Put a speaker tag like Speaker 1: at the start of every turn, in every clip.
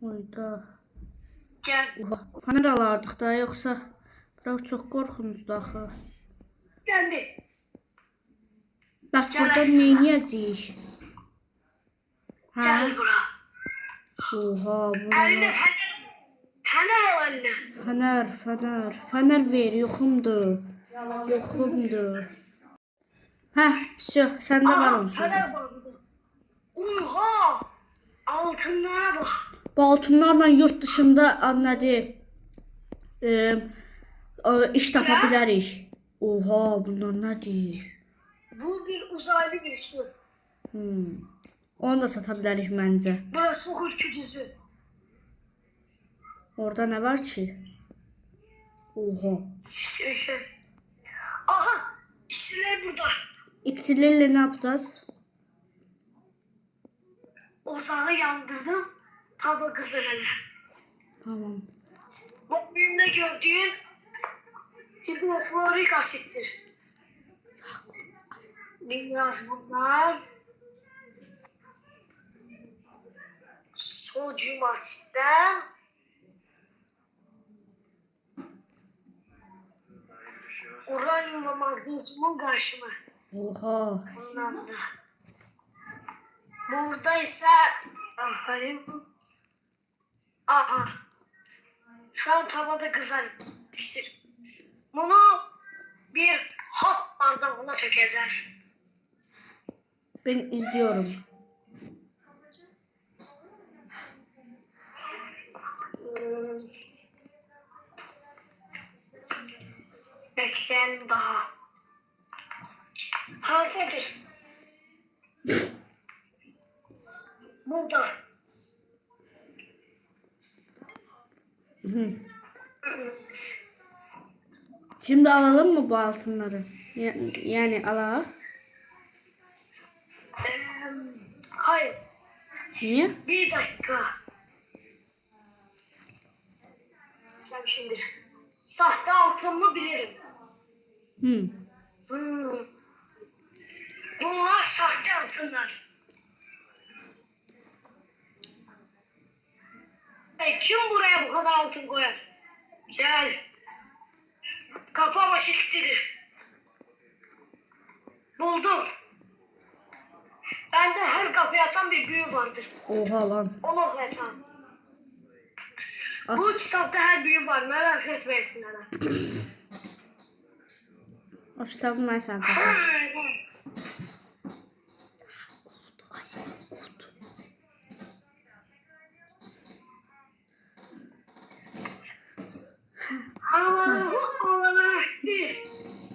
Speaker 1: Oyda.
Speaker 2: Gel.
Speaker 1: Fener alardık da yoksa biraz çok qorxunuzdu axı.
Speaker 2: Geldi.
Speaker 1: Bəs
Speaker 2: Gəl
Speaker 1: burada
Speaker 2: aşağı.
Speaker 1: nə edəcəyik? Hə?
Speaker 2: Gel bura.
Speaker 1: Oha,
Speaker 2: Eline
Speaker 1: burada.
Speaker 2: fener. Fener al eline.
Speaker 1: Fener ver, yoxumdur. Yoxumdur. Hə, всё, səndə var
Speaker 2: Aha
Speaker 1: onsuz.
Speaker 2: fener var burada. Oha. Altınlara bak.
Speaker 1: Bu altınlarla yurt dışında nədir? İş tapa bilərik. Oha, bunlar nədir?
Speaker 2: Bu bir uzaylı bir su.
Speaker 1: Onu da sata bilərik məncə.
Speaker 2: Burası çok ürkütücü.
Speaker 1: Orada nə var ki? Oha.
Speaker 2: Şey. Aha. İşçiler burada.
Speaker 1: İksirlerle ne yapacağız?
Speaker 2: Ocağı yandırdım. Tava kızarır.
Speaker 1: Tamam.
Speaker 2: Bak benimle gördüğün hidroflorik asittir. Biraz bundan. Sodyum asitten. Uranyum ve magnezyumun karşımı.
Speaker 1: Oha.
Speaker 2: Bundan da. Burada ise aferin. Aha. Şu an tavada kızarmıştır. Bunu bir hap bardağına çökerler.
Speaker 1: Ben izliyorum.
Speaker 2: Bekleyen daha. Hazırdır. Burada.
Speaker 1: Şimdi alalım mı bu altınları? Yani alalım.
Speaker 2: Hayır.
Speaker 1: Niye?
Speaker 2: Bir dakika. Sen şimdi. Sahte altınımı bilirim. Bunlar sahte altınlar. Kim buraya bu kadar altın koyar? Gel. Kafa başı kilitlidir. Buldum. Bende her kapıya atan bir büyü vardır.
Speaker 1: Oha lan.
Speaker 2: Onu okuyacağım.
Speaker 1: Aç.
Speaker 2: Bu kitapta her büyü var. Merak etmeyesin ana.
Speaker 1: O kitabı ben sana takacağım.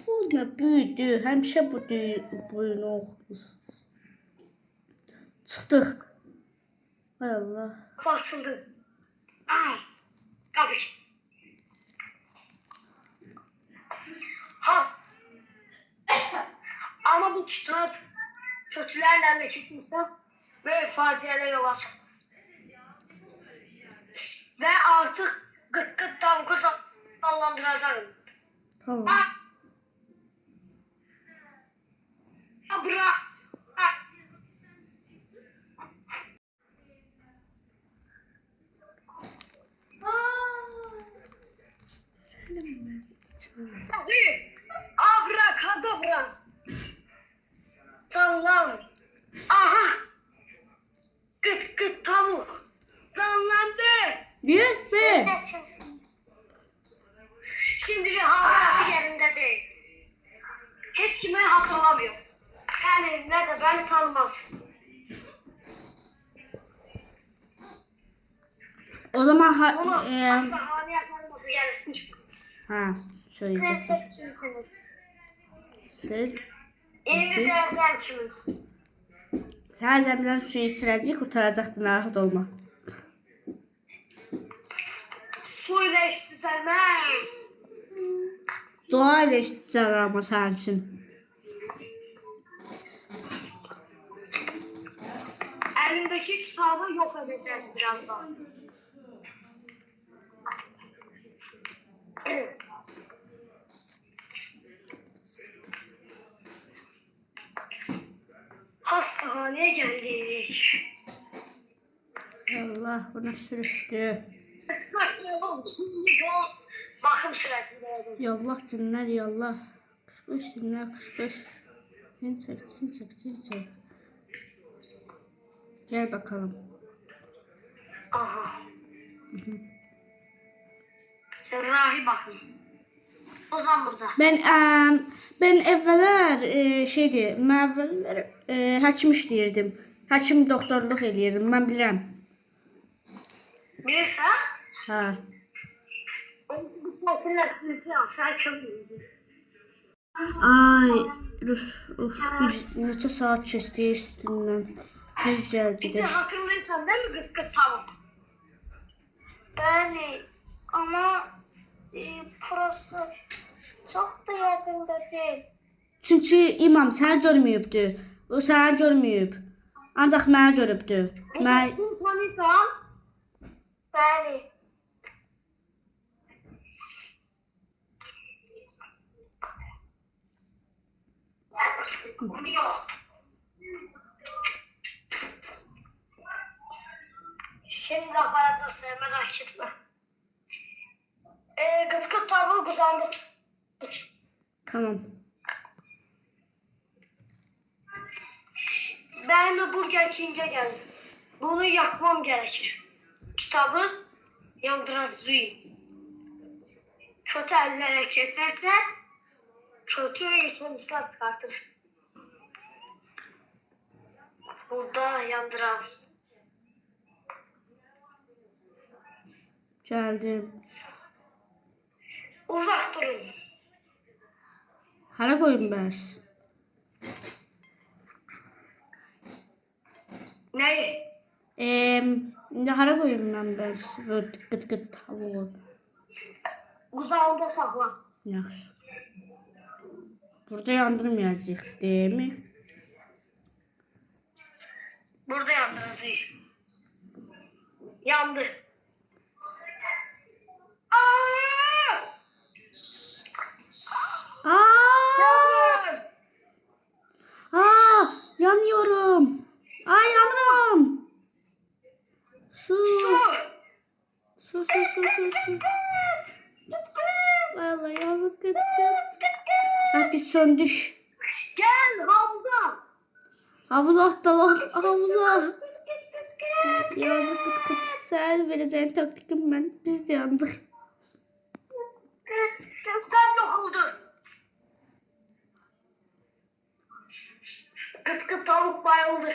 Speaker 1: Bu ne büyüdü. Hemşe bu büyüğünü okuruz. Çıktık. Hay Allah.
Speaker 2: Basıldı. Ay. Tabii. Ha. Ama bu kitap kötülerle memleketimize böyle facialara yol açar. Ve artık gıt gıt dalga sallandıracağım.
Speaker 1: Tamam.
Speaker 2: Ha bırak. Ha. Abrakadabra. Sallan. Aha. Gıt gıt tavuk. Sallandı.
Speaker 1: Yes be.
Speaker 2: Şimdi havası yerinde değil. Hiç kimi hatırlamıyor. Seni ne de beni tanımaz.
Speaker 1: O zaman
Speaker 2: Bunu asla haneye tanıması gerekir.
Speaker 1: ha söyleyeceğim.
Speaker 2: Siz kimsiniz?
Speaker 1: Siz
Speaker 2: İngilizce kimiz?
Speaker 1: sen zemden suyu içirecek kurtaracaktın, rahat olma.
Speaker 2: Suyla iş düzelmez.
Speaker 1: Dua ile işiteceğiz ama senin için.
Speaker 2: Elimdeki kitabı yok edeceğiz birazdan. Hastaneye geldik.
Speaker 1: Allah buna sürüştü.
Speaker 2: Bakım sürəsində oldu.
Speaker 1: Yallah cinler yallah. Kış cinler kış. Din çek. Gel bakalım.
Speaker 2: Aha. Cerrahi bakım. Ozan burada.
Speaker 1: Ben evveler həkim işləyirdim. Həkim doktorluq eləyirdim. Mən bilirəm.
Speaker 2: Bilirsən?
Speaker 1: Hə.
Speaker 2: Sen kömürüzü.
Speaker 1: Ay, bir neçə saat keçdi üstündən. Tez gəl
Speaker 2: Bir de
Speaker 1: gedək.
Speaker 2: hatırlıyorsan değil mi kıskı tavuk?
Speaker 3: Bəli, amma prosta çox da yadımda deyil.
Speaker 1: Çünki imam səni görməyibdi. O səni görməyib. Ancaq məni görübdü. Mən
Speaker 2: Sen tanıyorsan.
Speaker 3: Bəli,
Speaker 2: Yok. Şimdi aparacağız merak etme. Kıskı tavuğu kuzağında tut.
Speaker 1: tamam.
Speaker 2: Ben de Burger King'e geldim. Bunu yakmam gerekir. Kitabı yandıracağım. Kötü ellere keserse kötü sonuçlar çıkartır. Burada yandıran.
Speaker 1: Gəldim.
Speaker 2: Uzak durun.
Speaker 1: Hara qoyum bəs?
Speaker 2: Neyi?
Speaker 1: İndi hara qoyum mən bəs? Qıt tavuğu.
Speaker 2: Uzağında sakla.
Speaker 1: Yaxşı. Burada yandırmayacaq, değil mi?
Speaker 2: Burada yandıracağım. Yandı. Aa!
Speaker 1: Aa! Aa! Yanıyorum. Ay yanıyorum. Su. Su. Vallahi yazık kıt. Ha biz söndük.
Speaker 2: Gel havuza.
Speaker 1: Havuza attılar. Havuza. Yazık kıt. Sen vereceğin taktikim ben. Biz de yandık.
Speaker 2: Sen yok oldun. Kıskı tavuk bayıldı.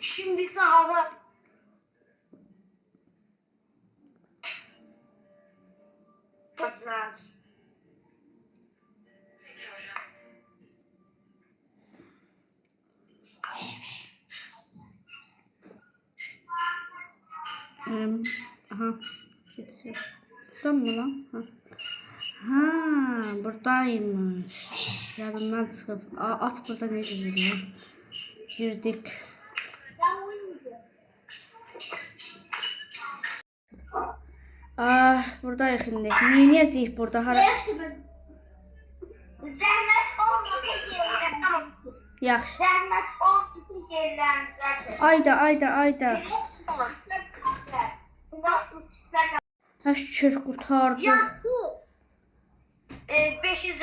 Speaker 2: Şimdi ise hava. Pazar.
Speaker 1: Aha. Geçiyor. Burada mı lan? Ha, buradaymış. Yanından çıkıp. At burada ne güzel lan. Girdik. Buradayıq indi. Neyniyəcəyik burada? Hara?
Speaker 3: zəhmət olmadı yerlərə. Tamam.
Speaker 1: Yaxşı.
Speaker 3: Zəhmət olmadı yerlərimizə.
Speaker 1: Ayda. Ha şükür qurtardı.
Speaker 2: Yassı. 500